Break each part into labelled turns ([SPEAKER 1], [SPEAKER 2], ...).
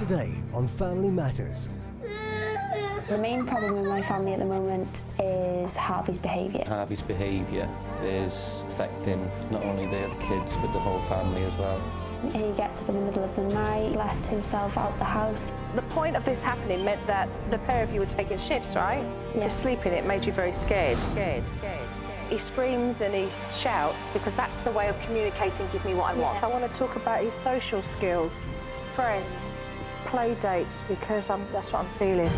[SPEAKER 1] Today on Family Matters.
[SPEAKER 2] The main problem in my family at the moment is Harvey's behaviour.
[SPEAKER 3] Harvey's behaviour is affecting not only the other kids but the whole family as well.
[SPEAKER 2] He gets up in the middle of the night, left himself out the house.
[SPEAKER 4] The point of this happening meant that the pair of you were taking shifts, right?
[SPEAKER 2] Yeah.
[SPEAKER 4] Sleeping, it made you very scared. He screams and he shouts because that's the way of communicating, give me what I want.
[SPEAKER 2] Yeah.
[SPEAKER 4] I want to talk about his social skills, friends, play dates, because that's what I'm feeling.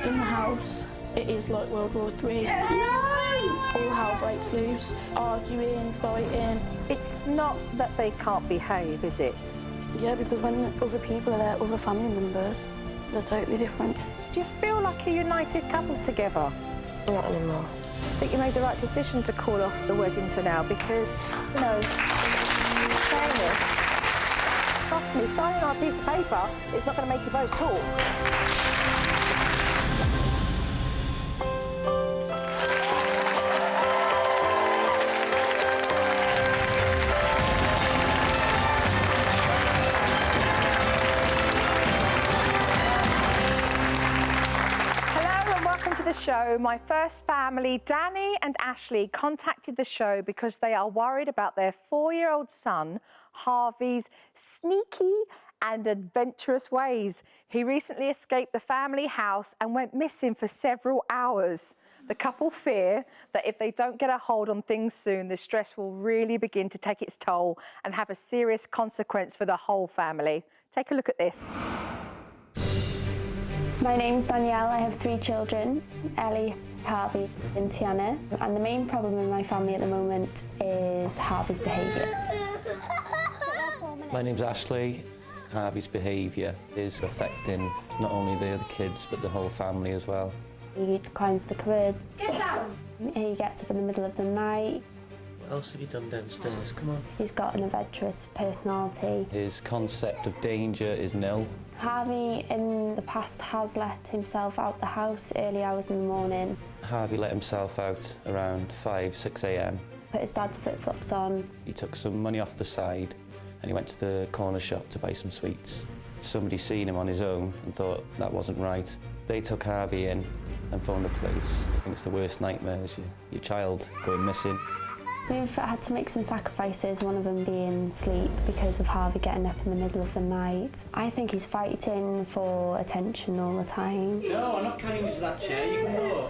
[SPEAKER 5] In the house, it is like World War III. All hell breaks loose, arguing, fighting.
[SPEAKER 4] It's not that they can't behave, is it?
[SPEAKER 5] Yeah, because when other people are there, other family members, they're totally different.
[SPEAKER 4] Do you feel like a united couple together?
[SPEAKER 2] Not anymore.
[SPEAKER 4] I think you made the right decision to call off the wedding for now because, you know, fairness, trust me, signing on a piece of paper is not going to make you both talk. Show. My first family, Danny and Ashley, contacted the show because they are worried about their 4-year-old son, Harvey's sneaky and adventurous ways. He recently escaped the family house and went missing for several hours. The couple fear that if they don't get a hold on things soon, the stress will really begin to take its toll and have a serious consequence for the whole family. Take a look at this.
[SPEAKER 2] My name's Danielle, I have 3 children, Ellie, Harvey and Tiana. And the main problem in my family at the moment is Harvey's behaviour.
[SPEAKER 3] My name's Ashley. Harvey's behaviour is affecting not only the other kids but the whole family as well.
[SPEAKER 2] He climbs the cupboards. Get down! He gets up in the middle of the night.
[SPEAKER 6] What else have you done downstairs? Come on.
[SPEAKER 2] He's got an adventurous personality.
[SPEAKER 3] His concept of danger is nil.
[SPEAKER 2] Harvey in the past has let himself out the house early hours in the morning.
[SPEAKER 3] Harvey let himself out around 5, 6 a.m.
[SPEAKER 2] Put his dad's flip-flops on.
[SPEAKER 3] He took some money off the side and he went to the corner shop to buy some sweets. Somebody seen him on his own and thought that wasn't right. They took Harvey in and phoned the police. I think it's the worst nightmares, your child going missing.
[SPEAKER 2] We've had to make some sacrifices, one of them being sleep because of Harvey getting up in the middle of the night. I think he's fighting for attention all the time.
[SPEAKER 6] No, I'm not carrying you to that chair, you can go.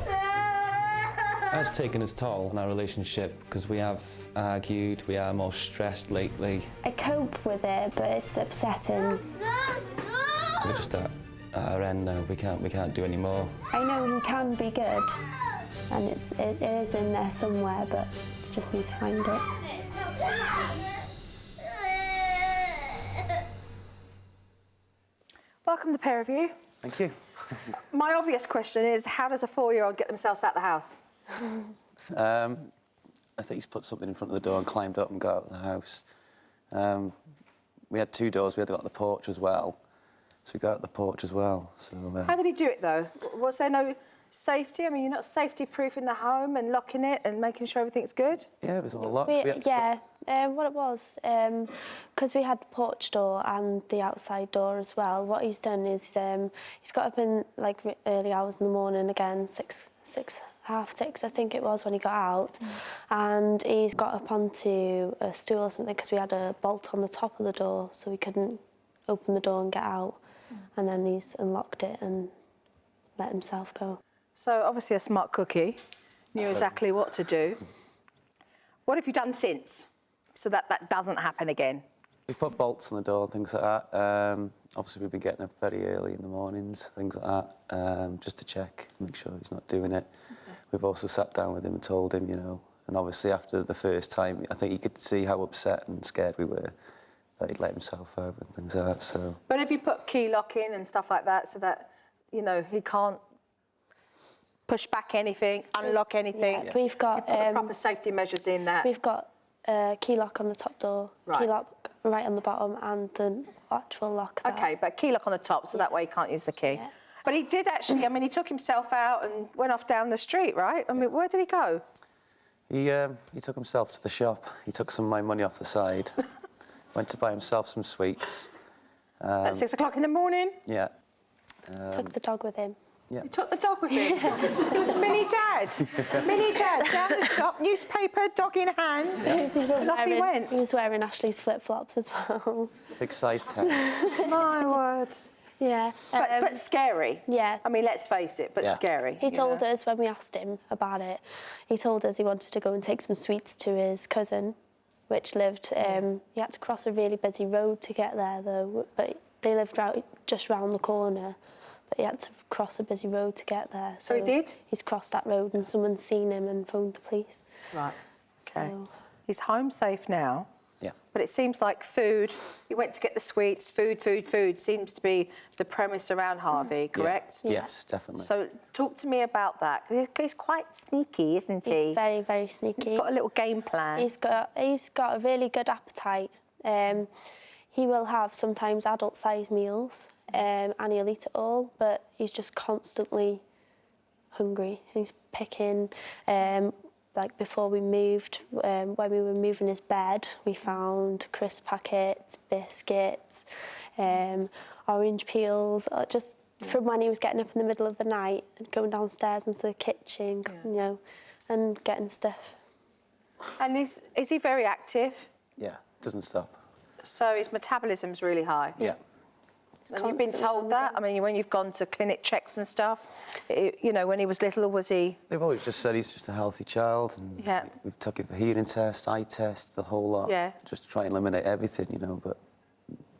[SPEAKER 3] It's taken its toll on our relationship because we have argued, we are more stressed lately.
[SPEAKER 2] I cope with it, but it's upsetting.
[SPEAKER 3] We're just at our end now, we can't do any more.
[SPEAKER 2] I know he can be good, and it is in there somewhere, but just need to find it.
[SPEAKER 4] Welcome, the pair of you.
[SPEAKER 3] Thank you.
[SPEAKER 4] My obvious question is, how does a 4-year-old get themselves out of the house?
[SPEAKER 3] I think he's put something in front of the door and climbed up and got out of the house. We had 2 doors, we had to go out the porch as well. So we got out the porch as well. So,
[SPEAKER 4] How did he do it, though? Was there no safety? I mean, you're not safety-proofing the home and locking it and making sure everything's good?
[SPEAKER 3] yeah, it was all locked.
[SPEAKER 7] What it was, because we had the porch door and the outside door as well, what he's done is he's got up in like early hours in the morning again, half six I think it was when he got out, and he's got up onto a stool or something because we had a bolt on the top of the door so we couldn't open the door and get out, and then he's unlocked it and let himself go.
[SPEAKER 4] So, obviously a smart cookie, knew exactly what to do. What have you done since, so that doesn't happen again?
[SPEAKER 3] We've put bolts on the door and things like that. Obviously, we've been getting up very early in the mornings, things like that, just to check, make sure he's not doing it. Okay. We've also sat down with him and told him, you know, and obviously after the first time, I think he could see how upset and scared we were that he'd let himself out and things like that, so...
[SPEAKER 4] But have you put key lock in and stuff like that so that, you know, he can't push back anything, unlock anything?
[SPEAKER 7] Yeah. We've got...
[SPEAKER 4] You put the proper safety measures in that?
[SPEAKER 7] We've got key lock on the top door,
[SPEAKER 4] right.
[SPEAKER 7] Key lock right on the bottom, and the actual lock there.
[SPEAKER 4] OK, but key lock on the top, so that way he can't use the key. Yeah. But he did actually, I mean, he took himself out and went off down the street, right? I mean, where did he go?
[SPEAKER 3] He took himself to the shop. He took some of my money off the side. Went to buy himself some sweets.
[SPEAKER 4] At 6 o'clock in the morning?
[SPEAKER 3] Yeah.
[SPEAKER 7] Took the dog with him.
[SPEAKER 4] You took the dog with him? It was mini dad. Mini dad down the shop, newspaper, dog in hand. And off he went.
[SPEAKER 7] He was wearing Ashley's flip-flops as well.
[SPEAKER 3] Big size 10.
[SPEAKER 4] My word.
[SPEAKER 7] Yeah.
[SPEAKER 4] But scary.
[SPEAKER 7] Yeah.
[SPEAKER 4] I mean, let's face it, but
[SPEAKER 3] Yeah.
[SPEAKER 4] scary.
[SPEAKER 7] He told us when we asked him about it, he told us he wanted to go and take some sweets to his cousin, which lived, he had to cross a really busy road to get there though, but they lived just round the corner, but he had to cross a busy road to get there.
[SPEAKER 4] So he did?
[SPEAKER 7] He's crossed that road and someone's seen him and phoned the police.
[SPEAKER 4] Right, okay.
[SPEAKER 7] So-
[SPEAKER 4] He's home safe now.
[SPEAKER 3] Yeah.
[SPEAKER 4] But it seems like food, you went to get the sweets, food seems to be the premise around Harvey, correct?
[SPEAKER 3] Yeah. Yes, definitely.
[SPEAKER 4] So talk to me about that. He's quite sneaky, isn't he?
[SPEAKER 7] He's very, very sneaky.
[SPEAKER 4] He's got a little game plan.
[SPEAKER 7] He's got a really good appetite. He will have sometimes adult-sized meals, and he'll eat it all, but he's just constantly hungry. He's picking. Like before we moved, when we were moving his bed, we found crisp packets, biscuits, orange peels, just from when he was getting up in the middle of the night and going downstairs into the kitchen, you know, and getting stuff.
[SPEAKER 4] And is he very active?
[SPEAKER 3] Yeah, doesn't stop.
[SPEAKER 4] So his metabolism's really high?
[SPEAKER 3] Yeah.
[SPEAKER 4] And you've been told that? I mean, when you've gone to clinic checks and stuff, you know, when he was little, was he...
[SPEAKER 3] They've always just said he's just a healthy child, and
[SPEAKER 4] Yeah.
[SPEAKER 3] we've took him for hearing tests, eye tests, the whole lot.
[SPEAKER 4] Yeah.
[SPEAKER 3] Just to try and eliminate everything, you know, but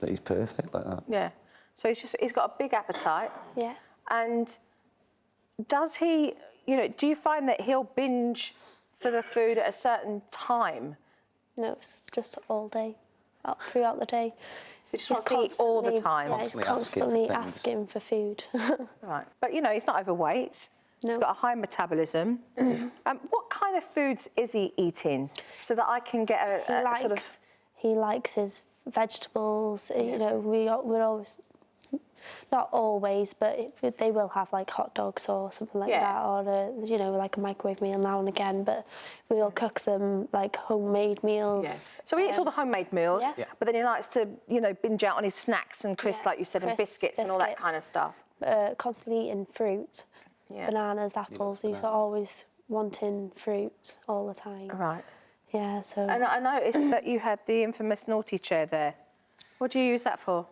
[SPEAKER 3] he's perfect like that.
[SPEAKER 4] Yeah. So he's got a big appetite.
[SPEAKER 7] Yeah.
[SPEAKER 4] And does he, you know, do you find that he'll binge for the food at a certain time?
[SPEAKER 7] No, it's just all day, throughout the day.
[SPEAKER 4] So he just wants to eat all the time?
[SPEAKER 7] Yeah, he's
[SPEAKER 3] Constantly
[SPEAKER 7] constantly asking for food.
[SPEAKER 4] Right. But, you know, he's not overweight. He's
[SPEAKER 7] No.
[SPEAKER 4] got a high metabolism. What kind of foods is he eating so that I can get a sort of...
[SPEAKER 7] He likes his vegetables. You know, we're always, not always, but they will have like hot dogs or something like that, or you know, like a microwave meal now and again. But we'll cook them like homemade meals.
[SPEAKER 4] So he eats all the homemade meals,
[SPEAKER 7] Yeah.
[SPEAKER 4] but then he likes to, you know, binge out on his snacks and crisps,
[SPEAKER 7] Yeah,
[SPEAKER 4] like you said, and
[SPEAKER 7] crisps,
[SPEAKER 4] biscuits and all that kind of stuff.
[SPEAKER 7] Constantly eating fruit, bananas, apples. He's always wanting fruit all the time.
[SPEAKER 4] Right.
[SPEAKER 7] Yeah, so...
[SPEAKER 4] And I noticed that you had the infamous naughty chair there. What do you use that for?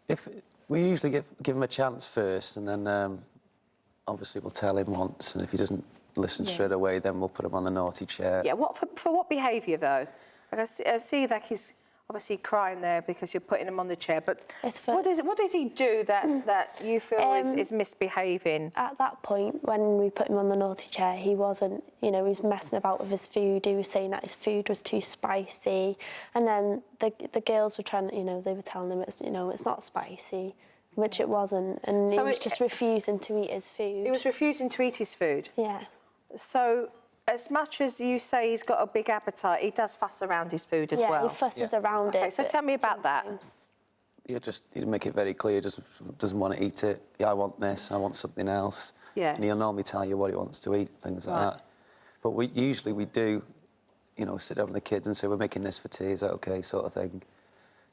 [SPEAKER 3] If we usually give him a chance first, and then obviously we'll tell him once, and if he doesn't listen straight away, then we'll put him on the naughty chair.
[SPEAKER 4] Yeah, for what behaviour, though? Like I see that he's obviously crying there because you're putting him on the chair, but what does he do that you feel is misbehaving?
[SPEAKER 7] At that point, when we put him on the naughty chair, he wasn't, you know, he was messing about with his food. He was saying that his food was too spicy. And then the girls were trying, you know, they were telling him, it's, you know, it's not spicy, which it wasn't. And he was just refusing to eat his food.
[SPEAKER 4] He was refusing to eat his food?
[SPEAKER 7] Yeah.
[SPEAKER 4] So, as much as you say he's got a big appetite, he does fuss around his food as well?
[SPEAKER 7] Yeah, he fusses around it.
[SPEAKER 4] Okay, so tell me about that.
[SPEAKER 3] He'd make it very clear, just doesn't want to eat it. Yeah, I want this, I want something else.
[SPEAKER 4] Yeah.
[SPEAKER 3] And he'll normally tell you what he wants to eat, things like that. But we do, you know, sit down with the kids and say, we're making this for tea, is that okay, sort of thing.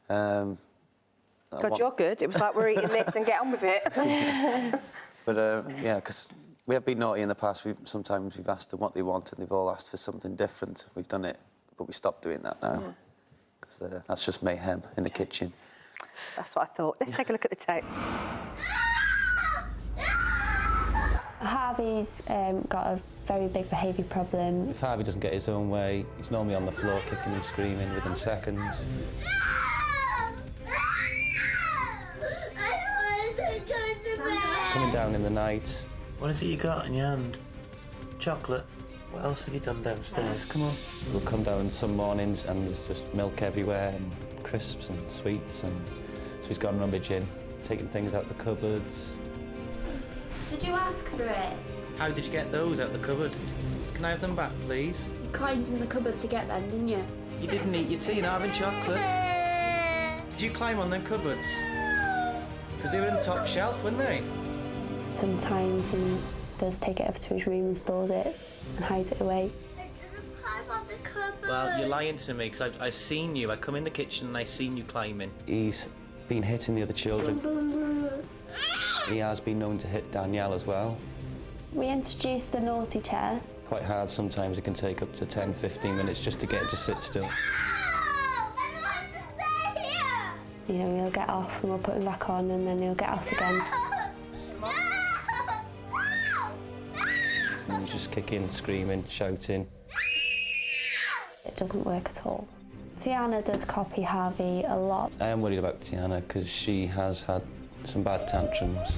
[SPEAKER 4] God, you're good. It was like, we're eating this and get on with it.
[SPEAKER 3] But, yeah, because we have been naughty in the past. Sometimes we've asked them what they want and they've all asked for something different. We've done it, but we stopped doing that now. Because that's just mayhem in the kitchen.
[SPEAKER 4] That's what I thought. Let's take a look at the tape.
[SPEAKER 2] Harvey's got a very big behaviour problem.
[SPEAKER 3] If Harvey doesn't get his own way, he's normally on the floor kicking and screaming within seconds. Coming down in the night.
[SPEAKER 6] What is it you got in your hand? Chocolate? What else have you done downstairs? Come on.
[SPEAKER 3] We'll come down some mornings and there's just milk everywhere and crisps and sweets, and so he's gone rummaging, taking things out the cupboards.
[SPEAKER 8] Did you ask for it?
[SPEAKER 6] How did you get those out the cupboard? Can I have them back, please?
[SPEAKER 8] You climbed in the cupboard to get them, didn't you?
[SPEAKER 6] You didn't eat your tea and having chocolate. Did you climb on them cupboards? Because they were in the top shelf, weren't they?
[SPEAKER 2] Sometimes he does take it up to his room and stores it and hides it away.
[SPEAKER 8] I didn't climb on the cupboard.
[SPEAKER 6] Well, you're lying to me, because I've seen you. I come in the kitchen and I've seen you climbing.
[SPEAKER 3] He's been hitting the other children. He has been known to hit Danielle as well.
[SPEAKER 2] We introduced the naughty chair.
[SPEAKER 3] Quite hard sometimes. It can take up to 10, 15 minutes just to get him to sit still.
[SPEAKER 2] You know, he'll get off and we'll put him back on and then he'll get off again.
[SPEAKER 3] And he's just kicking, screaming, shouting.
[SPEAKER 2] It doesn't work at all. Tiana does copy Harvey a lot.
[SPEAKER 3] I am worried about Tiana because she has had some bad tantrums.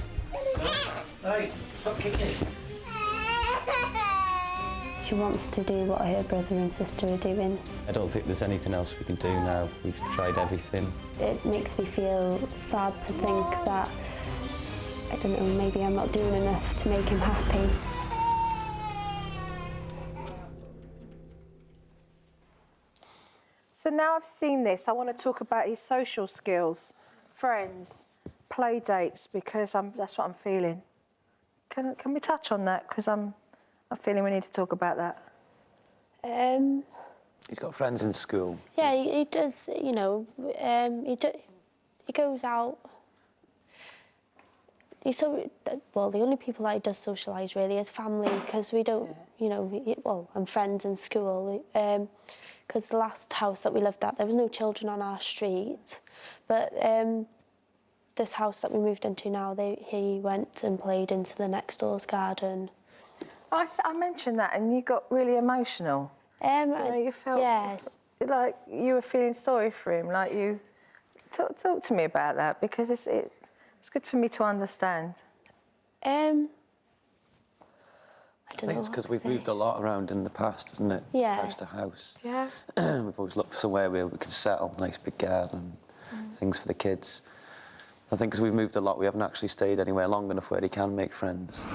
[SPEAKER 6] Hey, stop kicking.
[SPEAKER 2] She wants to do what her brother and sister are doing.
[SPEAKER 3] I don't think there's anything else we can do now. We've tried everything.
[SPEAKER 2] It makes me feel sad to think that, I don't know, maybe I'm not doing enough to make him happy.
[SPEAKER 4] So now I've seen this, I want to talk about his social skills, friends, play dates, because that's what I'm feeling. Can we touch on that? Because I'm feeling we need to talk about that.
[SPEAKER 3] He's got friends in school.
[SPEAKER 7] Yeah, he does, you know, he goes out. Well, the only people that he does socialise really is family, because we don't, you know, and friends in school. Because the last house that we lived at, there was no children on our street. But this house that we moved into now, he went and played into the next door's garden.
[SPEAKER 4] I mentioned that and you got really emotional. You felt like you were feeling sorry for him, like you... Talk to me about that, because it's good for me to understand.
[SPEAKER 3] I think it's because we've moved a lot around in the past, isn't it?
[SPEAKER 7] Yeah.
[SPEAKER 3] House to house.
[SPEAKER 4] Yeah.
[SPEAKER 3] We've always looked for somewhere where we could settle, nice big garden, things for the kids. I think because we've moved a lot, we haven't actually stayed anywhere long enough where he can make friends.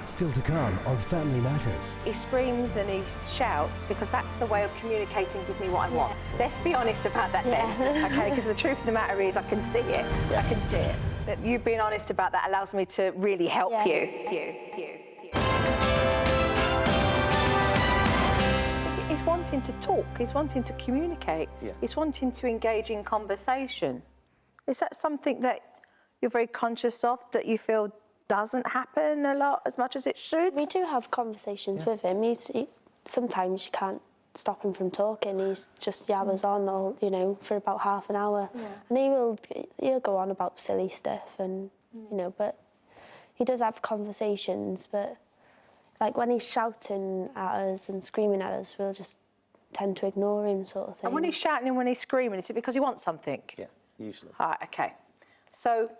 [SPEAKER 1] Still to come on Family Matters.
[SPEAKER 4] He screams and he shouts because that's the way of communicating, give me what I want. Let's be honest about that then, OK? Because the truth of the matter is I can see it. I can see it. That you being honest about that allows me to really help you. He's wanting to talk, he's wanting to communicate, he's wanting to engage in conversation. Is that something that you're very conscious of, that you feel doesn't happen a lot as much as it should?
[SPEAKER 7] We do have conversations with him. Sometimes you can't stop him from talking. He's just yabbers on all, you know, for about half an hour. And he'll go on about silly stuff and, you know, but he does have conversations, but like when he's shouting at us and screaming at us, we'll just tend to ignore him, sort of thing.
[SPEAKER 4] And when he's shouting and when he's screaming, is it because he wants something?
[SPEAKER 3] Yeah, usually.
[SPEAKER 4] All right, OK. So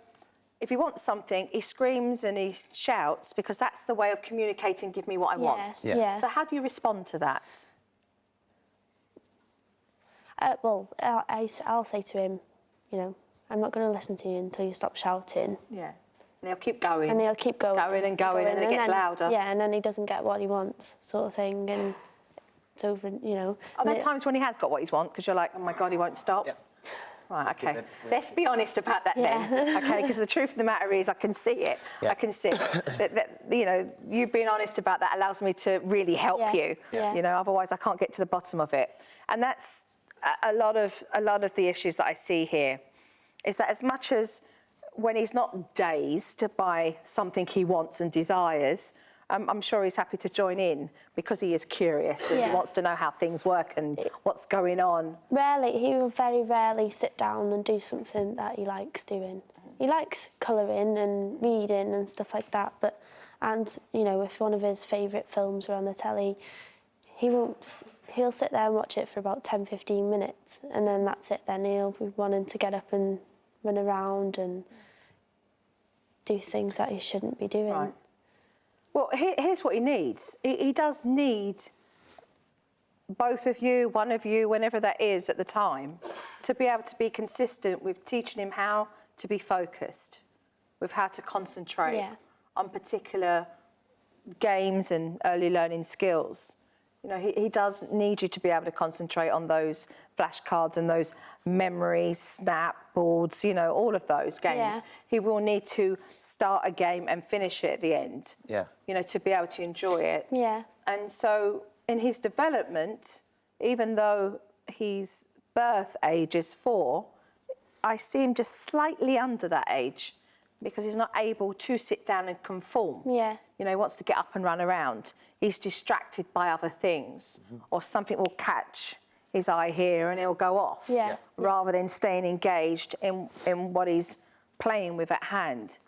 [SPEAKER 4] if he wants something, he screams and he shouts because that's the way of communicating, give me what I want.
[SPEAKER 7] Yeah.
[SPEAKER 4] So how do you respond to that?
[SPEAKER 7] Well, I'll say to him, you know, I'm not going to listen to you until you stop shouting.
[SPEAKER 4] Yeah. And he'll keep going.
[SPEAKER 7] And he'll keep going.
[SPEAKER 4] Going and going, and it gets louder.
[SPEAKER 7] Yeah, and then he doesn't get what he wants, sort of thing, and it's over, you know.
[SPEAKER 4] Are there times when he has got what he's want, because you're like, oh my God, he won't stop?
[SPEAKER 3] Yeah.
[SPEAKER 4] Right, OK. Let's be honest about that then, OK? Because the truth of the matter is I can see it. I can see it. that, you know, you being honest about that allows me to really help you. You know, otherwise I can't get to the bottom of it. And that's a lot of the issues that I see here, is that as much as when he's not dazed by something he wants and desires, I'm sure he's happy to join in because he is curious and he wants to know how things work and what's going on.
[SPEAKER 7] He will very rarely sit down and do something that he likes doing. He likes colouring and reading and stuff like that, and you know, if one of his favourite films are on the telly, he'll sit there and watch it for about 10-15 minutes, and then that's it. Then he'll be wanting to get up and run around and do things that he shouldn't be doing.
[SPEAKER 4] Right. Well, here's what he needs. He does need both of you, one of you, whenever that is at the time, to be able to be consistent with teaching him how to be focused, with how to concentrate on particular games and early learning skills. You know, he does need you to be able to concentrate on those flashcards and those memory snap boards, you know, all of those games. He will need to start a game and finish it at the end. You know, to be able to enjoy it. And so in his development, even though his birth age is 4, I see him just slightly under that age because he's not able to sit down and conform.
[SPEAKER 7] Yeah.
[SPEAKER 4] You know, he wants to get up and run around. He's distracted by other things, or something will catch his eye here and he'll go off,
[SPEAKER 7] Yeah.
[SPEAKER 4] rather than staying engaged in what he's playing with at hand.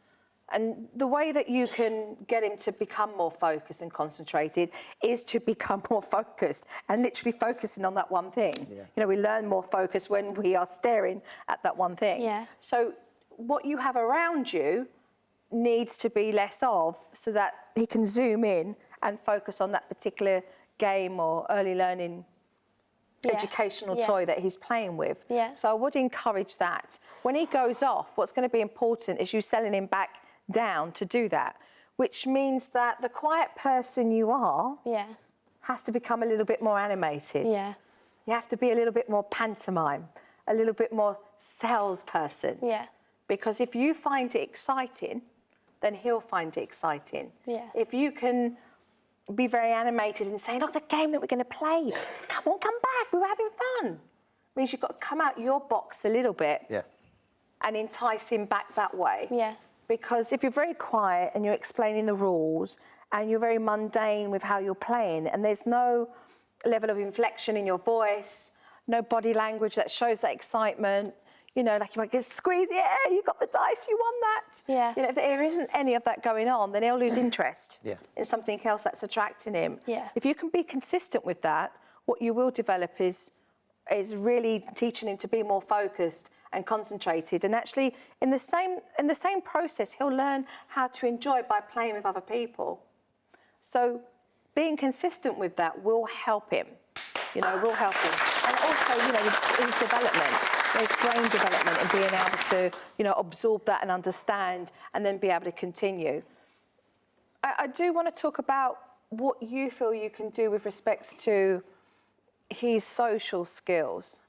[SPEAKER 4] And the way that you can get him to become more focused and concentrated is to become more focused and literally focusing on that one thing.
[SPEAKER 3] Yeah.
[SPEAKER 4] You know, we learn more focus when we are staring at that one thing.
[SPEAKER 7] Yeah.
[SPEAKER 4] So what you have around you needs to be less of, so that he can zoom in and focus on that particular game or early learning educational toy that he's playing with.
[SPEAKER 7] Yeah.
[SPEAKER 4] So I would encourage that. When he goes off, what's going to be important is you selling him back down to do that, which means that the quiet person you are has to become a little bit more animated.
[SPEAKER 7] Yeah.
[SPEAKER 4] You have to be a little bit more pantomime, a little bit more salesperson.
[SPEAKER 7] Yeah.
[SPEAKER 4] Because if you find it exciting, then he'll find it exciting.
[SPEAKER 7] Yeah.
[SPEAKER 4] If you can be very animated and say, look, the game that we're going to play, come on, come back, we're having fun. Means you've got to come out your box a little bit and entice him back that way.
[SPEAKER 7] Yeah.
[SPEAKER 4] Because if you're very quiet and you're explaining the rules and you're very mundane with how you're playing and there's no level of inflection in your voice, no body language that shows that excitement, you know, like you might get squeeze, yeah, you got the dice, you won that.
[SPEAKER 7] Yeah.
[SPEAKER 4] You know, if there isn't any of that going on, then he'll lose interest
[SPEAKER 3] Yeah.
[SPEAKER 4] in something else that's attracting him.
[SPEAKER 7] Yeah.
[SPEAKER 4] If you can be consistent with that, what you will develop is really teaching him to be more focused and concentrated. And actually, in the same process, he'll learn how to enjoy by playing with other people. So being consistent with that will help him, you know, will help him. And also, you know, his development, his brain development and being able to, you know, absorb that and understand and then be able to continue. I do want to talk about what you feel you can do with respects to his social skills.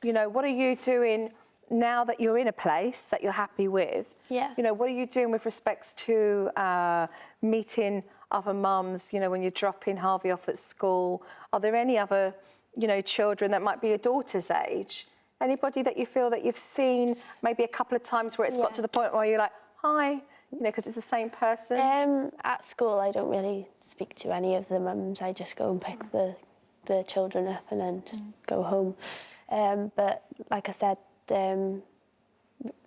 [SPEAKER 4] You know, what are you doing now that you're in a place that you're happy with?
[SPEAKER 7] Yeah.
[SPEAKER 4] You know, what are you doing with respects to meeting other mums, you know, when you're dropping Harvey off at school? Are there any other, you know, children that might be your daughter's age? Anybody that you feel that you've seen maybe a couple of times where it's got to the point where you're like, hi, you know, because it's the same person?
[SPEAKER 7] At school, I don't really speak to any of the mums. I just go and pick the children up and then just go home. But like I said,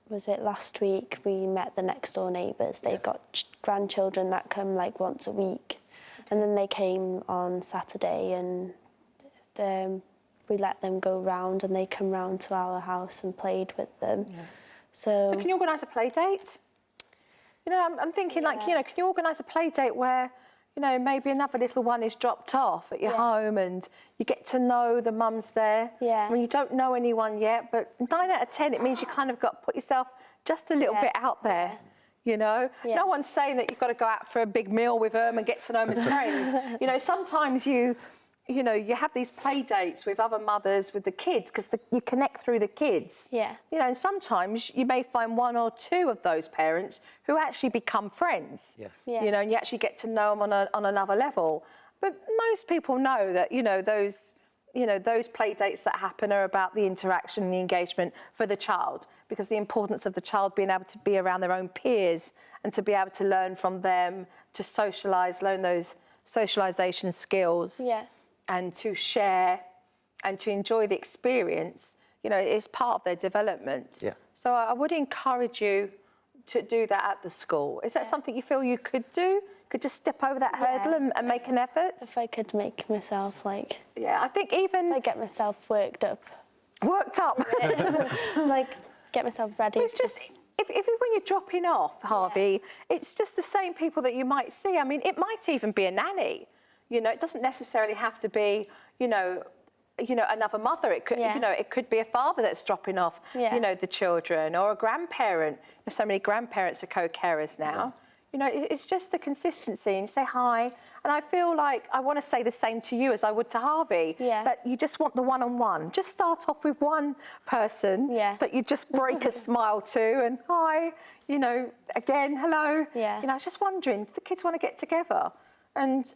[SPEAKER 7] was it last week, we met the next door neighbours. They've got grandchildren that come like once a week. And then they came on Saturday and we let them go round and they come round to our house and played with them. Yeah. So
[SPEAKER 4] can you organise a play date? You know, I'm thinking like, you know, can you organise a play date where, you know, maybe another little one is dropped off at your home and you get to know the mums there.
[SPEAKER 7] Yeah.
[SPEAKER 4] I mean, you don't know anyone yet, but 9 out of 10, it means you kind of got to put yourself just a little bit out there, you know?
[SPEAKER 7] Yeah.
[SPEAKER 4] No one's saying that you've got to go out for a big meal with them and get to know them as friends. You know, sometimes you know, you have these play dates with other mothers, with the kids, because you connect through the kids.
[SPEAKER 7] Yeah.
[SPEAKER 4] You know, and sometimes you may find 1 or 2 of those parents who actually become friends.
[SPEAKER 3] Yeah.
[SPEAKER 7] Yeah.
[SPEAKER 4] You know, and you actually get to know them on another level. But most people know that, those play dates that happen are about the interaction and the engagement for the child, because the importance of the child being able to be around their own peers and to be able to learn from them, to socialise, learn those socialisation skills.
[SPEAKER 7] Yeah.
[SPEAKER 4] And to share and to enjoy the experience, you know, is part of their development.
[SPEAKER 3] Yeah.
[SPEAKER 4] So I would encourage you to do that at the school. Is that something you feel you could do? Could just step over that hurdle and make an effort?
[SPEAKER 7] if I could make myself like...
[SPEAKER 4] Yeah, I think even...
[SPEAKER 7] I get myself worked up.
[SPEAKER 4] Worked up?
[SPEAKER 7] Like, get myself ready.
[SPEAKER 4] It's just, if when you're dropping off, Harvey, it's just the same people that you might see. I mean, it might even be a nanny. You know, it doesn't necessarily have to be, you know, another mother. It could, it could be a father that's dropping off, the children, or a grandparent. There's so many grandparents are co-carers now. Yeah. You know, it's just the consistency, and you say hi. And I feel like I want to say the same to you as I would to Harvey.
[SPEAKER 7] Yeah.
[SPEAKER 4] That you just want the one-on-one. Just start off with one person that you just break a smile to, and hi, you know, again, hello.
[SPEAKER 7] Yeah.
[SPEAKER 4] You know, I was just wondering, do the kids want to get together? And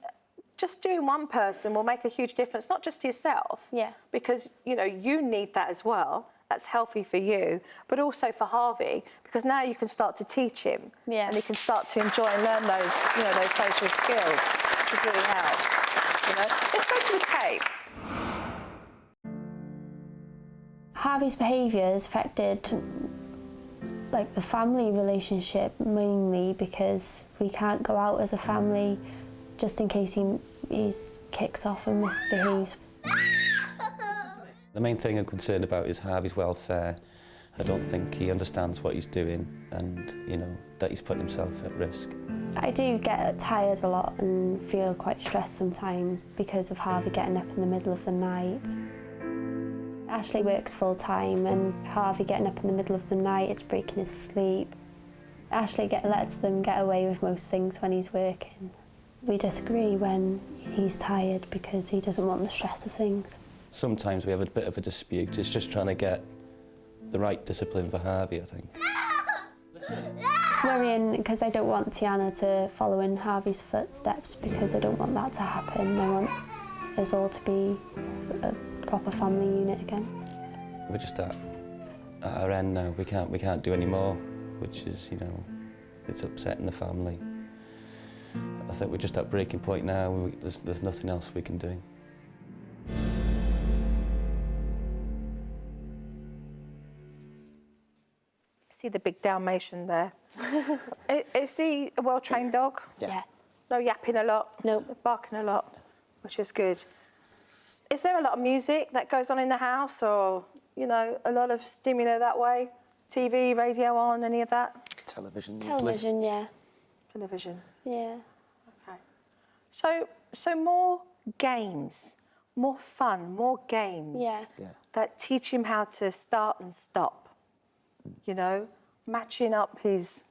[SPEAKER 4] just doing one person will make a huge difference, not just to yourself.
[SPEAKER 7] Yeah.
[SPEAKER 4] Because, you know, you need that as well. That's healthy for you, but also for Harvey, because now you can start to teach him.
[SPEAKER 7] Yeah.
[SPEAKER 4] And he can start to enjoy and learn those, you know, those social skills, which would really help. You know? Let's go to the tape.
[SPEAKER 2] Harvey's behaviour has affected like the family relationship mainly because we can't go out as a family just in case he kicks off and misbehaves.
[SPEAKER 3] The main thing I'm concerned about is Harvey's welfare. I don't think he understands what he's doing and, you know, that he's putting himself at risk.
[SPEAKER 2] I do get tired a lot and feel quite stressed sometimes because of Harvey getting up in the middle of the night. Ashley works full time and Harvey getting up in the middle of the night is breaking his sleep. Ashley lets them get away with most things when he's working. We disagree when he's tired because he doesn't want the stress of things.
[SPEAKER 3] Sometimes we have a bit of a dispute. It's just trying to get the right discipline for Harvey, I think.
[SPEAKER 2] It's worrying because I don't want Tiana to follow in Harvey's footsteps because I don't want that to happen. I want us all to be a proper family unit again.
[SPEAKER 3] We're just at our end now. We can't do any more, which is, you know, it's upsetting the family. I think we're just at breaking point now. There's nothing else we can do.
[SPEAKER 4] See the big Dalmatian there. Is he a well-trained dog?
[SPEAKER 7] Yeah.
[SPEAKER 4] No yapping a lot?
[SPEAKER 7] Nope.
[SPEAKER 4] Barking a lot, which is good. Is there a lot of music that goes on in the house or, you know, a lot of stimuli that way? TV, radio on, any of that?
[SPEAKER 3] Television.
[SPEAKER 7] Television, yeah.
[SPEAKER 4] Television.
[SPEAKER 7] Yeah.
[SPEAKER 4] Okay. So more games, more fun, more games
[SPEAKER 7] Yeah.
[SPEAKER 4] that teach him how to start and stop. You know, matching up his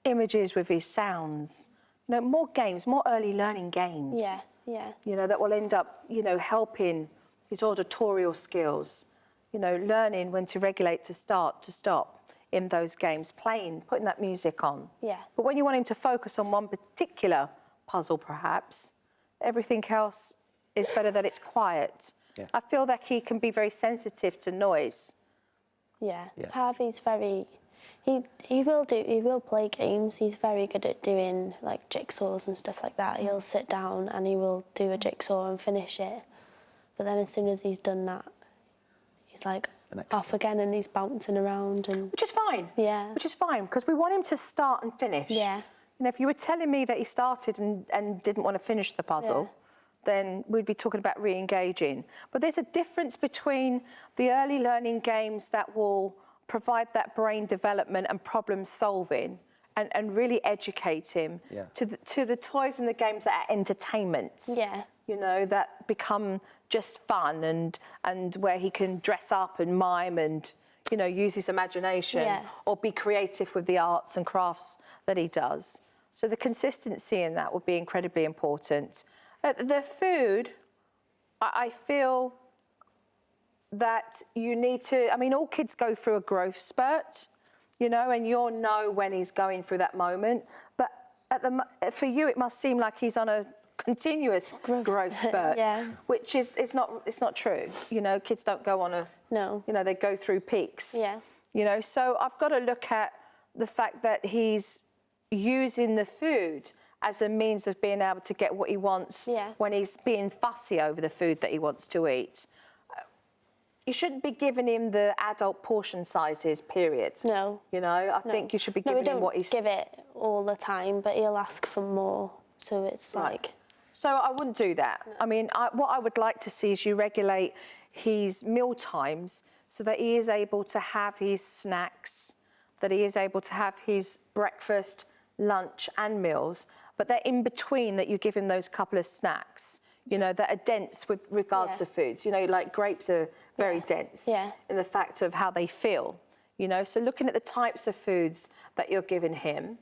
[SPEAKER 4] images with his sounds. You know, more games, more early learning games.
[SPEAKER 7] Yeah, yeah.
[SPEAKER 4] You know, that will end up, you know, helping his auditorial skills. You know, learning when to regulate, to start, to stop in those games, playing, putting that music on.
[SPEAKER 7] Yeah.
[SPEAKER 4] But when you want him to focus on one particular puzzle, perhaps, everything else is better that it's quiet.
[SPEAKER 3] Yeah.
[SPEAKER 4] I feel that he can be very sensitive to noise.
[SPEAKER 7] Yeah.
[SPEAKER 3] Yeah.
[SPEAKER 7] Harvey's very... He will play games. He's very good at doing, like, jigsaws and stuff like that. He'll sit down and he will do a jigsaw and finish it. But then as soon as he's done that, he's, like, off again and he's bouncing around and...
[SPEAKER 4] Which is fine.
[SPEAKER 7] Yeah.
[SPEAKER 4] Which is fine, because we want him to start and finish.
[SPEAKER 7] Yeah.
[SPEAKER 4] You know, if you were telling me that he started and didn't want to finish the puzzle, then we'd be talking about re-engaging. But there's a difference between the early learning games that will provide that brain development and problem solving and really educate him to the toys and the games that are entertainment.
[SPEAKER 7] Yeah.
[SPEAKER 4] You know, that become just fun and where he can dress up and mime and, you know, use his imagination or be creative with the arts and crafts that he does. So the consistency in that would be incredibly important. The food, I feel that you need to... I mean, all kids go through a growth spurt, you know, and you'll know when he's going through that moment. But for you, it must seem like he's on a continuous growth spurt, which is not true. You know, kids don't go on a...
[SPEAKER 7] No.
[SPEAKER 4] You know, they go through peaks.
[SPEAKER 7] Yeah.
[SPEAKER 4] You know, so I've got to look at the fact that he's using the food as a means of being able to get what he wants when he's being fussy over the food that he wants to eat. You shouldn't be giving him the adult portion sizes, period.
[SPEAKER 7] No.
[SPEAKER 4] You know, I think you should be giving him what he's...
[SPEAKER 7] No, we don't give it all the time, but he'll ask for more, so it's like...
[SPEAKER 4] So I wouldn't do that. No. I mean, what I would like to see is you regulate his meal times so that he is able to have his snacks, that he is able to have his breakfast, lunch and meals, but that in between that you give him those couple of snacks, you know, that are dense with regards to foods. You know, like grapes are very dense in the fact of how they feel, you know. So looking at the types of foods that you're giving him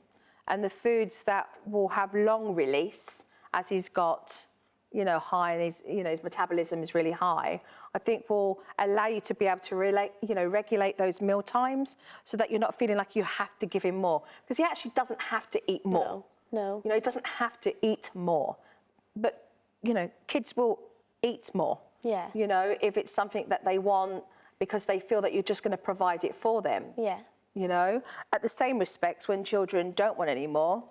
[SPEAKER 4] and the foods that will have long release as he's got, you know, high and his metabolism is really high, I think will allow you to be able to regulate those meal times so that you're not feeling like you have to give him more. Because he actually doesn't have to eat more.
[SPEAKER 7] No.
[SPEAKER 4] You know, he doesn't have to eat more. But you know, kids will eat more.
[SPEAKER 7] Yeah.
[SPEAKER 4] You know, if it's something that they want because they feel that you're just going to provide it for them.
[SPEAKER 7] Yeah.
[SPEAKER 4] You know, at the same respects, when children don't want any more,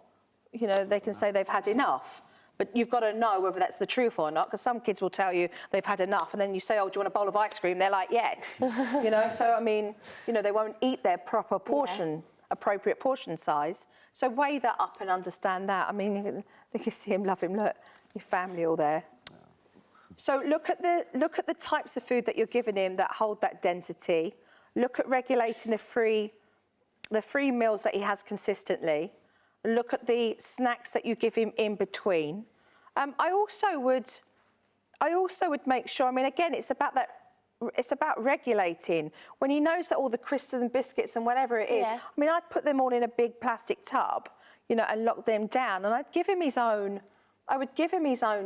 [SPEAKER 4] you know, they can say they've had enough. But you've got to know whether that's the truth or not, because some kids will tell you they've had enough, and then you say, oh, do you want a bowl of ice cream? They're like, yes. You know, so, I mean, you know, they won't eat their proper portion, appropriate portion size. So weigh that up and understand that. I mean, you can see him, love him, look, your family all there. So look at the types of food that you're giving him that hold that density. Look at regulating the free meals that he has consistently. Look at the snacks that you give him in between. I also would make sure, I mean, again, it's about regulating. When he knows that all the crisps and biscuits and whatever it is, I mean, I'd put them all in a big plastic tub, you know, and lock them down, and I'd give him his own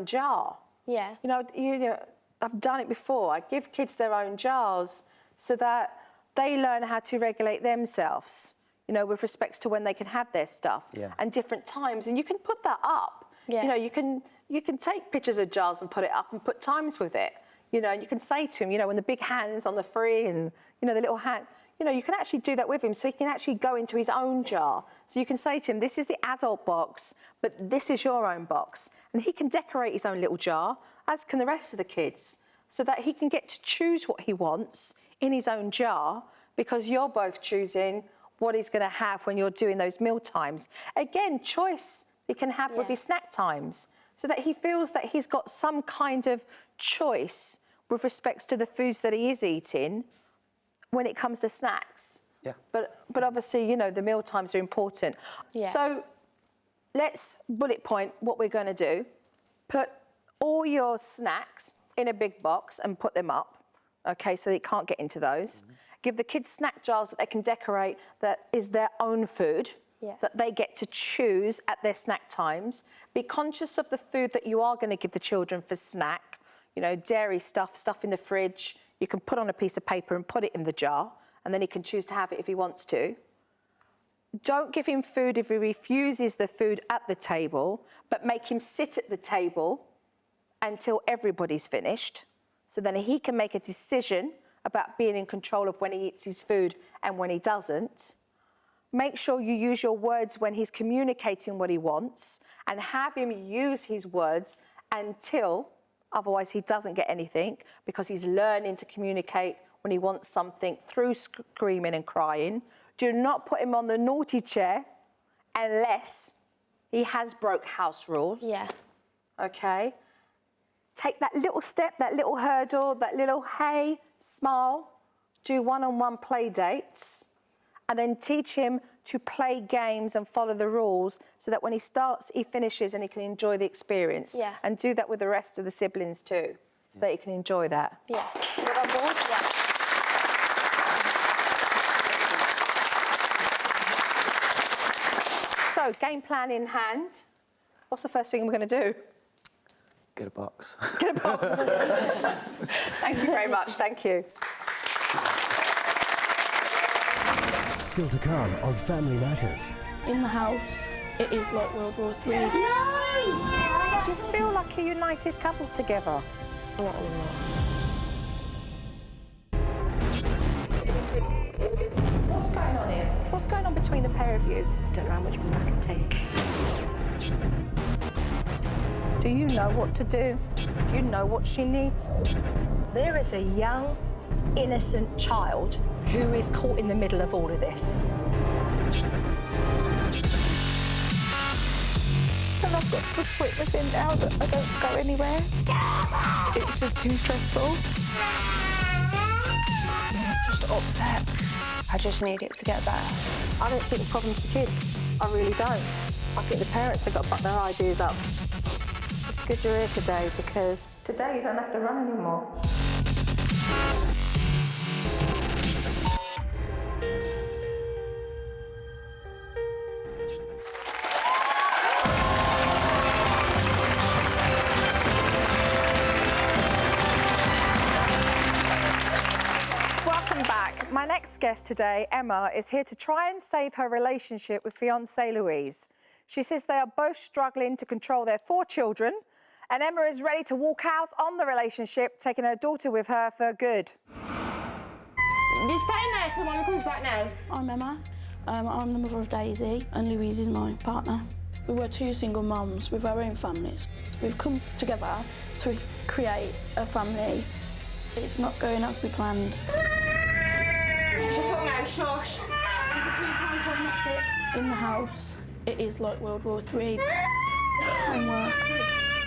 [SPEAKER 4] jar.
[SPEAKER 7] Yeah.
[SPEAKER 4] You know, I've done it before. I give kids their own jars so that they learn how to regulate themselves, you know, with respects to when they can have their stuff and different times. And you can put that up.
[SPEAKER 7] Yeah.
[SPEAKER 4] You know, you can take pictures of jars and put it up and put times with it. You know, and you can say to him, you know, when the big hand's on the free and, you know, the little hand, you know, you can actually do that with him so he can actually go into his own jar. So you can say to him, this is the adult box, but this is your own box. And he can decorate his own little jar, as can the rest of the kids, so that he can get to choose what he wants in his own jar, because you're both choosing what he's going to have when you're doing those meal times. Again, choice he can have with his snack times, so that he feels that he's got some kind of choice with respects to the foods that he is eating when it comes to snacks. Yeah. But obviously, you know, the meal times are important. Yeah. So let's bullet point what we're going to do. Put all your snacks in a big box and put them up, okay, so they can't get into those. Give the kids snack jars that they can decorate that is their own food, that they get to choose at their snack times. Be conscious of the food that you are going to give the children for snack. You know, dairy stuff in the fridge. You can put on a piece of paper and put it in the jar, and then he can choose to have it if he wants to. Don't give him food if he refuses the food at the table, but make him sit at the table until everybody's finished, so then he can make a decision about being in control of when he eats his food and when he doesn't. Make sure you use your words when he's communicating what he wants, and have him use his words until, otherwise he doesn't get anything, because he's learning to communicate when he wants something through screaming and crying. Do not put him on the naughty chair unless he has broke house rules. Yeah. Okay? Take that little step, that little hurdle, that little hey, smile, do one-on-one play dates, and then teach him to play games and follow the rules so that when he starts, he finishes and he can enjoy the experience. Yeah. And do that with the rest of the siblings too, so that he can enjoy that. Yeah. You on board? Yeah. So, game plan in hand. What's the first thing we're going to do?
[SPEAKER 3] Get a box.
[SPEAKER 4] Get a box. Thank you very much. Thank you.
[SPEAKER 1] Still to come on Family Matters.
[SPEAKER 5] In the house, it is like World War III.
[SPEAKER 4] Do you feel like a united couple together?
[SPEAKER 5] Not anymore.
[SPEAKER 4] What's going on here? What's going on between the pair of you?
[SPEAKER 8] Don't know how much more I can take.
[SPEAKER 4] Do you know what to do? Do you know what she needs? There is a young, innocent child who is caught in the middle of all of this.
[SPEAKER 5] And I've got to the point with him now that I don't go anywhere. It's just too stressful. Just upset. I just need it to get better.
[SPEAKER 4] I don't think the problem's the kids. I really don't. I think the parents have got to butt their ideas up. It's good you're here today, because today you don't have to run anymore. Welcome back. My next guest today, Emma, is here to try and save her relationship with fiancé Louise. She says they are both struggling to control their 4 children And Emma is ready to walk out on the relationship, taking her daughter with her for good.
[SPEAKER 9] You're staying there till Mummy comes back now.
[SPEAKER 5] I'm Emma. I'm the mother of Daisy, and Louise is my partner. We were two single mums with our own families. We've come together to create a family. It's not going as we planned.
[SPEAKER 9] Shut up now, shush.
[SPEAKER 5] In the house, it is like World War III. Homework.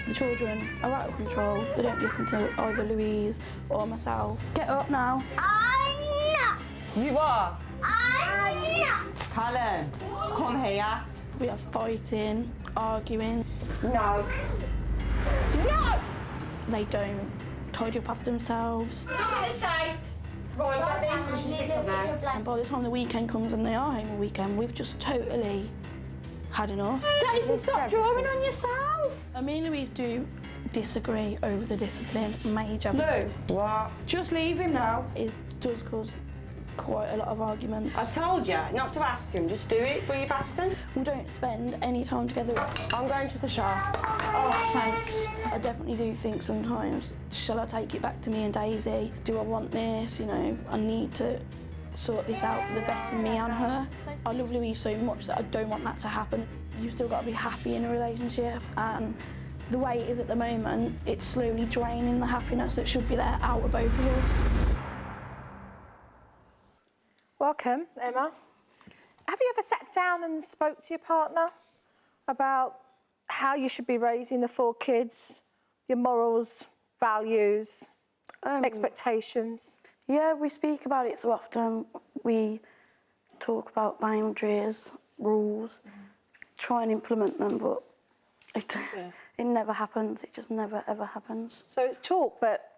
[SPEAKER 5] The children are out of control. They don't listen to either Louise or myself. Get up now.
[SPEAKER 9] You are? Callum, come here.
[SPEAKER 5] We are fighting, arguing.
[SPEAKER 9] No. No!
[SPEAKER 5] They don't tidy up after themselves.
[SPEAKER 9] Look at the state. Right, get this because she's picked up now.
[SPEAKER 5] And by the time the weekend comes and they are home all weekend, we've just totally had enough. Daisy, stop drawing on yourself! Me and Louise do disagree over the discipline, major. Lou,
[SPEAKER 9] What?
[SPEAKER 5] just leave him now. It does cause quite a lot of arguments.
[SPEAKER 9] I told you not to ask him, just do it, but you've asked him.
[SPEAKER 5] We don't spend any time together.
[SPEAKER 9] I'm going to the shop.
[SPEAKER 5] Oh, thanks. I definitely do think sometimes, shall I take it back to me and Daisy? Do I want this? You know, I need to sort this out for the best for me and her. I love Louise so much that I don't want that to happen. You've still got to be happy in a relationship, and the way it is at the moment, it's slowly draining the happiness that should be there out of both of us.
[SPEAKER 4] Welcome, Emma. Have you ever sat down and spoke to your partner about how you should be raising the 4 kids, your morals, values, expectations?
[SPEAKER 5] Yeah, we speak about it so often. We talk about boundaries, rules, try and implement them, but it never happens. It just never, ever happens.
[SPEAKER 4] So it's talk, but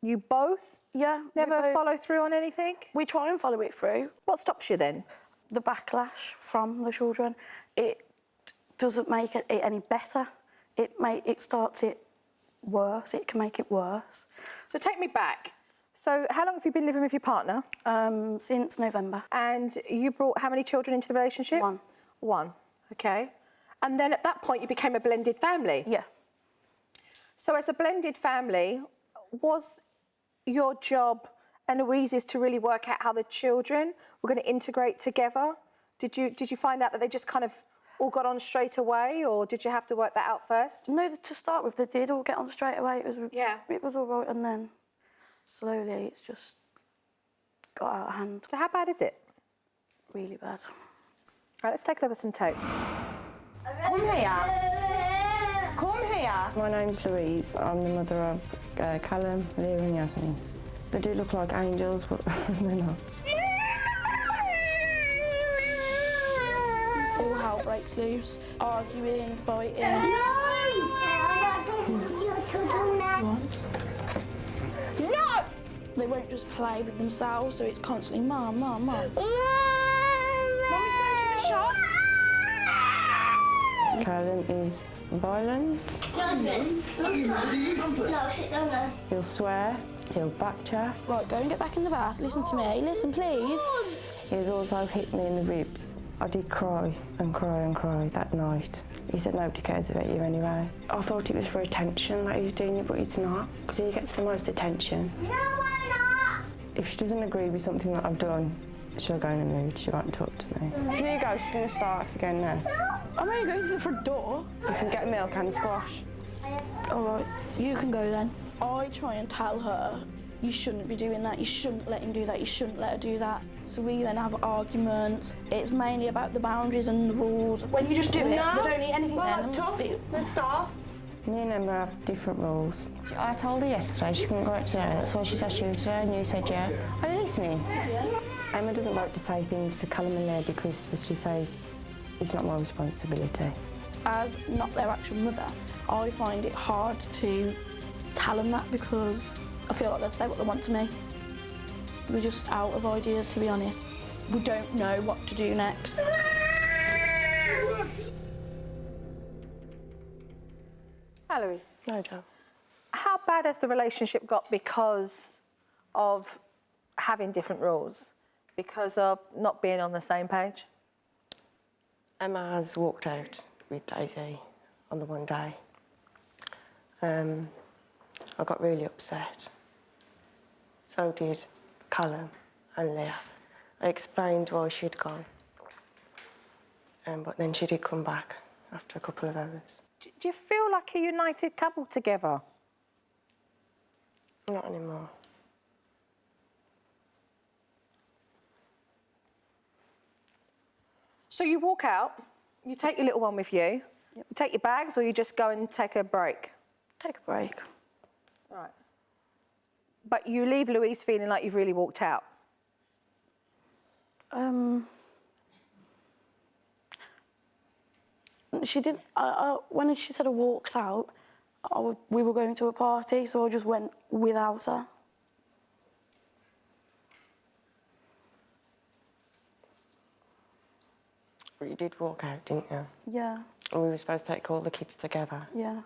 [SPEAKER 4] you both never follow through on anything?
[SPEAKER 5] We try and follow it through.
[SPEAKER 4] What stops you then?
[SPEAKER 5] The backlash from the children. It doesn't make it any better. It starts it worse. It can make it worse.
[SPEAKER 4] So take me back. So how long have you been living with your partner?
[SPEAKER 5] Since November.
[SPEAKER 4] And you brought how many children into the relationship?
[SPEAKER 5] 1.
[SPEAKER 4] 1, okay. And then at that point you became a blended family?
[SPEAKER 5] Yeah.
[SPEAKER 4] So as a blended family, was your job and Louise's to really work out how the children were going to integrate together? Did you find out that they just kind of all got on straight away, or did you have to work that out first?
[SPEAKER 5] No, to start with, they did all get on straight away. It was all right, and then slowly it's just got out of hand.
[SPEAKER 4] So how bad is it?
[SPEAKER 5] Really bad.
[SPEAKER 4] Right, let's take a look at some tape.
[SPEAKER 9] Come here. Come here.
[SPEAKER 10] My name's Louise. I'm the mother of Callum, Leah and Yasmin. They do look like angels, but they're not.
[SPEAKER 5] All hell breaks loose. Arguing, fighting.
[SPEAKER 9] No!
[SPEAKER 5] They won't just play with themselves, so it's constantly Mum, Mum, Mum.
[SPEAKER 9] Mummy's going to the shop.
[SPEAKER 10] Callum is violent.
[SPEAKER 8] Jasmine, no, sit down now.
[SPEAKER 10] He'll swear. He'll backchat.
[SPEAKER 5] Right, go and get back in the bath. Listen to me. Listen, please.
[SPEAKER 10] He's also hit me in the ribs. I did cry and cry and cry that night. He said nobody cares about you anyway. I thought it was for attention that he was doing it, but it's not, because he gets the most attention.
[SPEAKER 8] No, why not?
[SPEAKER 10] If she doesn't agree with something that I've done, she'll go in a mood. She won't talk to me. So here you go, she's going to start again now.
[SPEAKER 5] I'm only going to the front door.
[SPEAKER 10] You can get milk and squash.
[SPEAKER 5] All right, you can go then. I try and tell her, you shouldn't be doing that, you shouldn't let him do that, you shouldn't let her do that. So we then have arguments. It's mainly about the boundaries and the rules. When you just do it, they don't eat anything
[SPEAKER 9] Well,
[SPEAKER 5] then.
[SPEAKER 9] that's tough. Let's start.
[SPEAKER 10] Me and Emma have different rules. I told her yesterday she couldn't go out today. That's why she's asked you today, and you said yeah. Are you listening? Yeah. Emma doesn't like to say things to Callum and Leah because, as she says, it's not my responsibility.
[SPEAKER 5] As not their actual mother, I find it hard to tell them that because I feel like they'll say what they want to me. We're just out of ideas, to be honest. We don't know what to do next.
[SPEAKER 4] Hi, Louise.
[SPEAKER 10] No, Joe.
[SPEAKER 4] How bad has the relationship got because of having different rules? Because of not being on the same page?
[SPEAKER 10] Emma has walked out with Daisy on the one day. I got really upset. So did Callum and Leah. I explained why she'd gone. But then she did come back after a couple of hours.
[SPEAKER 4] Do you feel like a united couple together?
[SPEAKER 10] Not anymore.
[SPEAKER 4] So you walk out, you take your little one with you, you take your bags, or you just go and take a break?
[SPEAKER 5] Take a break.
[SPEAKER 4] Right. But you leave Louise feeling like you've really walked out?
[SPEAKER 5] She didn't. When she said I walked out, we were going to a party, so I just went without her.
[SPEAKER 10] But you did walk out, didn't you?
[SPEAKER 5] Yeah.
[SPEAKER 10] And we were supposed to take all the kids together.
[SPEAKER 5] Yeah.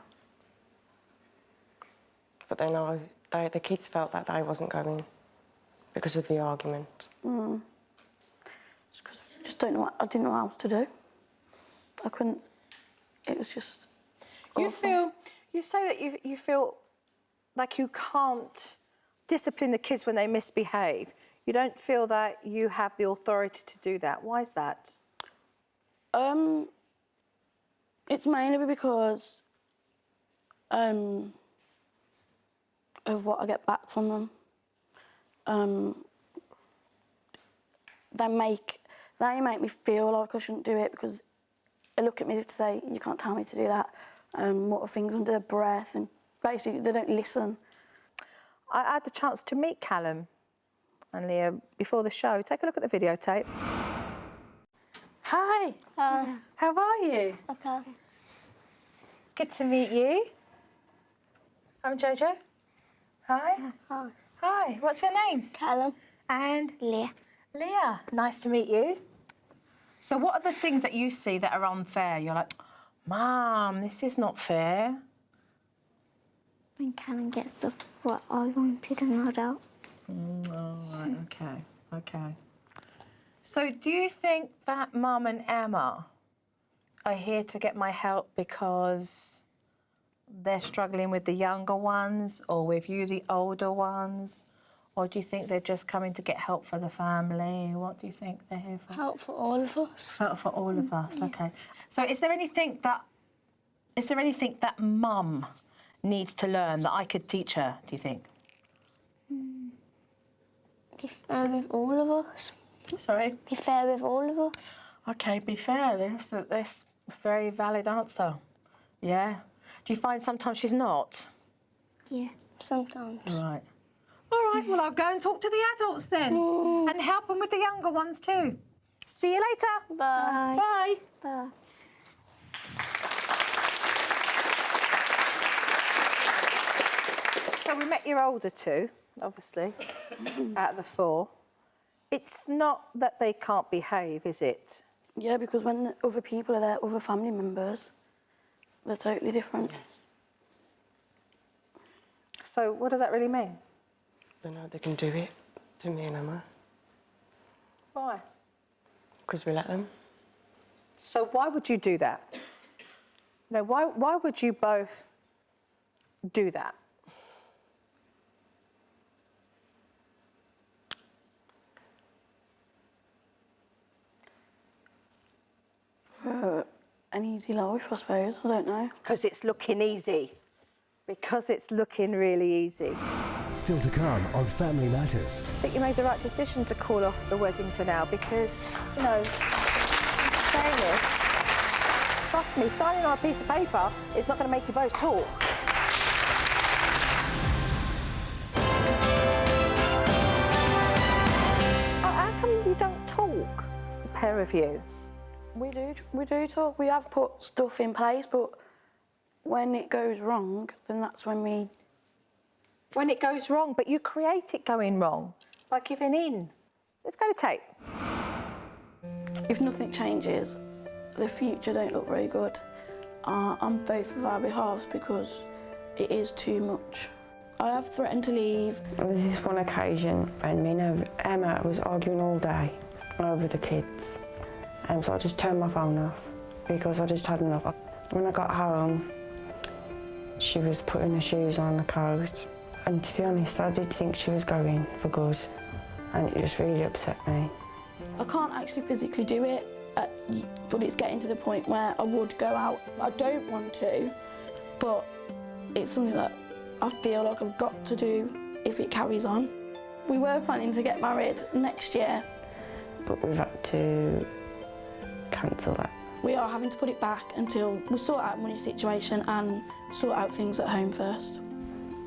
[SPEAKER 10] But then the kids felt that they wasn't going because of the argument.
[SPEAKER 5] Just 'cause I just don't know. I didn't know what else to do. I couldn't. It was just.
[SPEAKER 4] You
[SPEAKER 5] awful.
[SPEAKER 4] You say that you feel like you can't discipline the kids when they misbehave. You don't feel that you have the authority to do that. Why is that?
[SPEAKER 5] It's mainly because of what I get back from them. They make me feel like I shouldn't do it because they look at me to say, you can't tell me to do that. What are things under their breath, and basically they don't listen.
[SPEAKER 4] I had the chance to meet Callum and Leah before the show. Take a look at the videotape. Hi. How are you?
[SPEAKER 8] Okay.
[SPEAKER 4] Good to meet you. I'm Jojo. Hi.
[SPEAKER 8] Hi.
[SPEAKER 4] Hi. What's your names?
[SPEAKER 8] Callum.
[SPEAKER 4] And
[SPEAKER 8] Leah.
[SPEAKER 4] Leah. Nice to meet you. So what are the things that you see that are unfair? You're like, Mum, this is not fair.
[SPEAKER 8] When Callum gets stuff what I wanted and not out.
[SPEAKER 4] All right, okay. So do you think that Mum and Emma are here to get my help because they're struggling with the younger ones, or with you, the older ones? Or do you think they're just coming to get help for the family? What do you think they're here for?
[SPEAKER 8] Help for all of us.
[SPEAKER 4] For all of us, okay. So is there anything that Mum needs to learn that I could teach her, do you think?
[SPEAKER 8] Be fair with all of us.
[SPEAKER 4] Sorry?
[SPEAKER 8] Be fair with all of us.
[SPEAKER 4] Okay, be fair. That's a very valid answer. Yeah. Do you find sometimes she's not?
[SPEAKER 8] Yeah, sometimes.
[SPEAKER 4] Right. All right, well, I'll go and talk to the adults then and help them with the younger ones too. See you later.
[SPEAKER 8] Bye.
[SPEAKER 4] Bye.
[SPEAKER 8] Bye.
[SPEAKER 4] So we met your older two, obviously, out of the four. It's not that they can't behave, is it?
[SPEAKER 5] Yeah, because when other people are there, other family members, they're totally different.
[SPEAKER 4] So what does that really mean?
[SPEAKER 10] They know they can do it to me and Emma.
[SPEAKER 4] Why?
[SPEAKER 10] Because we let them.
[SPEAKER 4] So why would you do that? No, why would you both do that?
[SPEAKER 5] An easy life, I suppose. I don't know.
[SPEAKER 4] Because it's looking easy. Because it's looking really easy.
[SPEAKER 1] Still to come on Family Matters.
[SPEAKER 4] I think you made the right decision to call off the wedding for now because, you know, in fairness, trust me, signing on a piece of paper is not going to make you both talk. How come you don't talk, the pair of you?
[SPEAKER 5] We do talk. We have put stuff in place, but when it goes wrong, then that's when we...
[SPEAKER 4] When it goes wrong, but you create it going wrong by giving in. Let's go to tape.
[SPEAKER 5] If nothing changes, the future don't look very good on both of our behalves because it is too much. I have threatened to leave.
[SPEAKER 10] There was this one occasion when me and Emma was arguing all day over the kids. So I just turned my phone off because I just had enough. When I got home, She was putting her shoes on, the coat. And to be honest, I did think she was going for good. And it just really upset me.
[SPEAKER 5] I can't actually physically do it, but it's getting to the point where I would go out. I don't want to, but it's something that I feel like I've got to do if it carries on. We were planning to get married next year.
[SPEAKER 10] But we've had to cancel that.
[SPEAKER 5] We are having to put it back until we sort out money situation and sort out things at home first.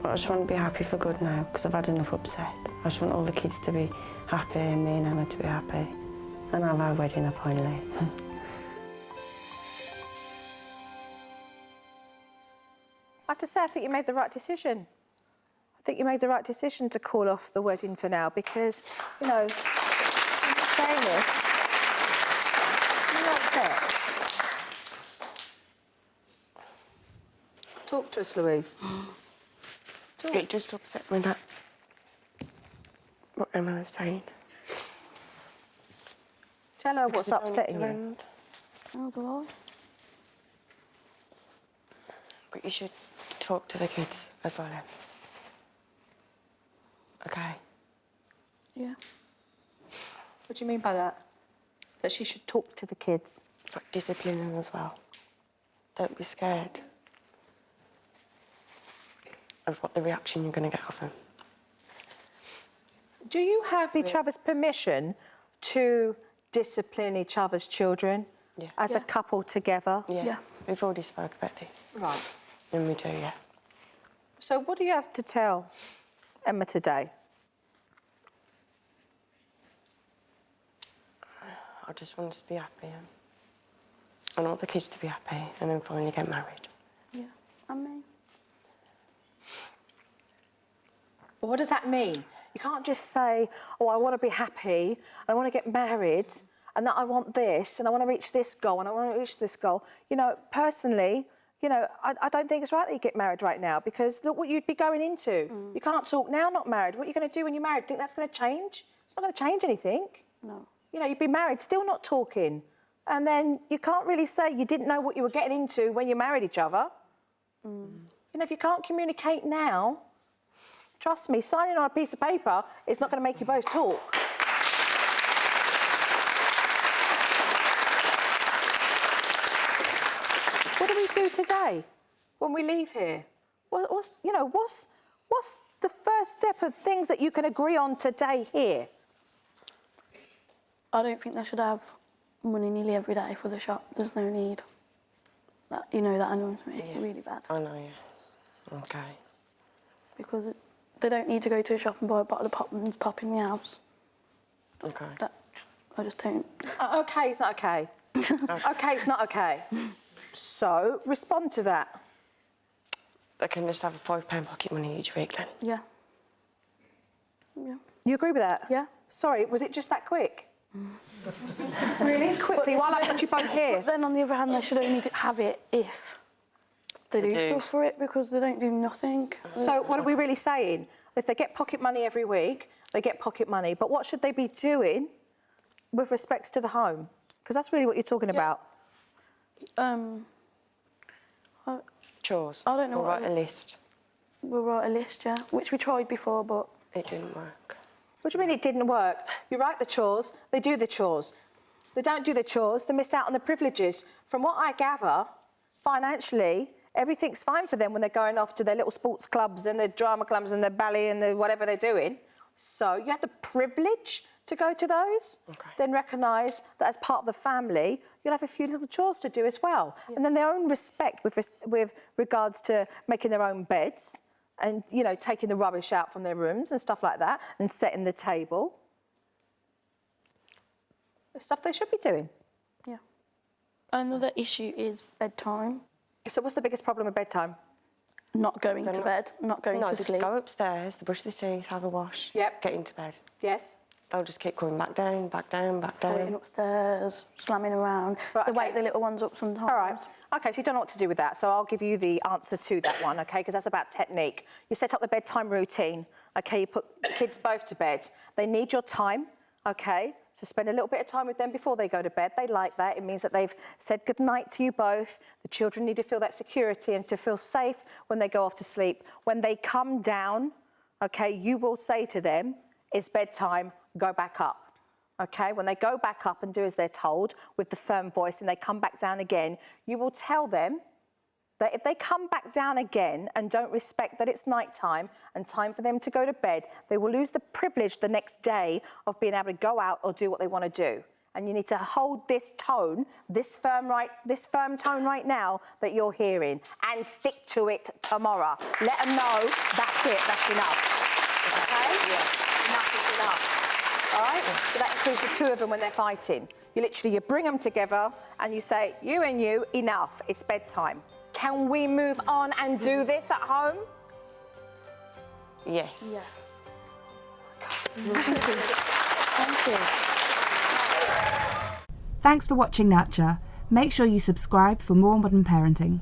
[SPEAKER 10] But I just want to be happy for good now, because I've had enough upset. I just want all the kids to be happy and me and Emma to be happy. And have our wedding finally.
[SPEAKER 4] I have to say, I think you made the right decision. I think you made the right decision to call off the wedding for now because, you know, in fairness, you're upset. Talk to us, Louise. Talk.
[SPEAKER 10] It just upset me that what Emma was saying.
[SPEAKER 4] Tell her what's upsetting you.
[SPEAKER 5] Oh, God.
[SPEAKER 10] But you should talk to the kids as well, Em. Okay?
[SPEAKER 5] Yeah.
[SPEAKER 4] What do you mean by that? That she should talk to the kids?
[SPEAKER 10] Like, discipline them as well. Don't be scared of what the reaction you're going to get off them.
[SPEAKER 4] Do you have each other's permission to discipline each other's children as a couple together?
[SPEAKER 10] Yeah. We've already spoke about this.
[SPEAKER 4] Right.
[SPEAKER 10] And we do, yeah.
[SPEAKER 4] So what do you have to tell Emma today?
[SPEAKER 10] I just want us to be happy, I want the kids to be happy and then finally get married.
[SPEAKER 5] Yeah, and me.
[SPEAKER 4] But what does that mean? You can't just say, oh, I want to be happy, and I want to get married, and that I want this, and I want to reach this goal, and I want to reach this goal. You know, personally, you know, I don't think it's right that you get married right now because look what you'd be going into. You can't talk now, not married. What are you going to do when you're married? Think that's going to change? It's not going to change anything.
[SPEAKER 5] No.
[SPEAKER 4] You know, you'd be married, still not talking. And then you can't really say you didn't know what you were getting into when you married each other. You know, if you can't communicate now, trust me, signing on a piece of paper is not going to make you both talk. What do we do today when we leave here? What's the first step of things that you can agree on today here?
[SPEAKER 5] I don't think they should have money nearly every day for the shop. There's no need. That, you know, that annoys me really bad.
[SPEAKER 10] I know, yeah. Okay.
[SPEAKER 5] Because they don't need to go to a shop and buy a bottle of pop and pop in the house.
[SPEAKER 10] Okay.
[SPEAKER 5] That, I just don't.
[SPEAKER 4] Okay, it's not okay. Okay, it's not okay. So, respond to that.
[SPEAKER 10] They can just have a £5 pocket money each week then?
[SPEAKER 5] Yeah. Yeah.
[SPEAKER 4] You agree with that?
[SPEAKER 5] Yeah.
[SPEAKER 4] Sorry, was it just that quick? Really? Quickly, while I've got you both here.
[SPEAKER 5] But then, on the other hand, they should only have it if they do stuff for it because they don't do nothing.
[SPEAKER 4] So what are we really saying? If they get pocket money every week, they get pocket money. But what should they be doing with respects to the home? Because that's really what you're talking about.
[SPEAKER 10] Chores.
[SPEAKER 5] I don't know.
[SPEAKER 10] We'll write a list.
[SPEAKER 5] We'll write a list, yeah, which we tried before, but
[SPEAKER 10] it didn't work.
[SPEAKER 4] What do you mean it didn't work? You write the chores, they do the chores. They don't do the chores, they miss out on the privileges. From what I gather, financially, everything's fine for them when they're going off to their little sports clubs and their drama clubs and their ballet and their whatever they're doing. So you have the privilege to go to those, then recognise that as part of the family, you'll have a few little chores to do as well. Yeah. And then their own respect with regards to making their own beds and, you know, taking the rubbish out from their rooms and stuff like that and setting the table. The stuff they should be doing.
[SPEAKER 5] Yeah. Another issue is bedtime.
[SPEAKER 4] So what's the biggest problem with bedtime?
[SPEAKER 5] Not going to bed, not going to sleep.
[SPEAKER 10] Go upstairs, brush the teeth, have a wash, get into bed.
[SPEAKER 4] Yes.
[SPEAKER 10] They'll just keep coming back down, back down, back down.
[SPEAKER 5] Floating upstairs, slamming around.
[SPEAKER 4] Right,
[SPEAKER 5] they wake the little ones up sometimes.
[SPEAKER 4] All right. OK, so you don't know what to do with that, so I'll give you the answer to that one, OK, because that's about technique. You set up the bedtime routine, OK, you put the kids both to bed. They need your time, OK? So spend a little bit of time with them before they go to bed. They like that. It means that they've said goodnight to you both. The children need to feel that security and to feel safe when they go off to sleep. When they come down, okay, you will say to them, it's bedtime, go back up. Okay, when they go back up and do as they're told with the firm voice and they come back down again, you will tell them that if they come back down again and don't respect that it's nighttime and time for them to go to bed, they will lose the privilege the next day of being able to go out or do what they want to do. And you need to hold this tone, this firm tone right now that you're hearing, and stick to it tomorrow. Let them know that's it, that's enough. Okay? Yeah. Enough is enough. All right? So that includes the two of them when they're fighting. You bring them together and you say, you and you, enough, it's bedtime. Can we move on and do this at home?
[SPEAKER 10] Yes.
[SPEAKER 4] Yes.
[SPEAKER 10] Thank you.
[SPEAKER 11] Thanks for watching Nurture. Make sure you subscribe for more modern parenting.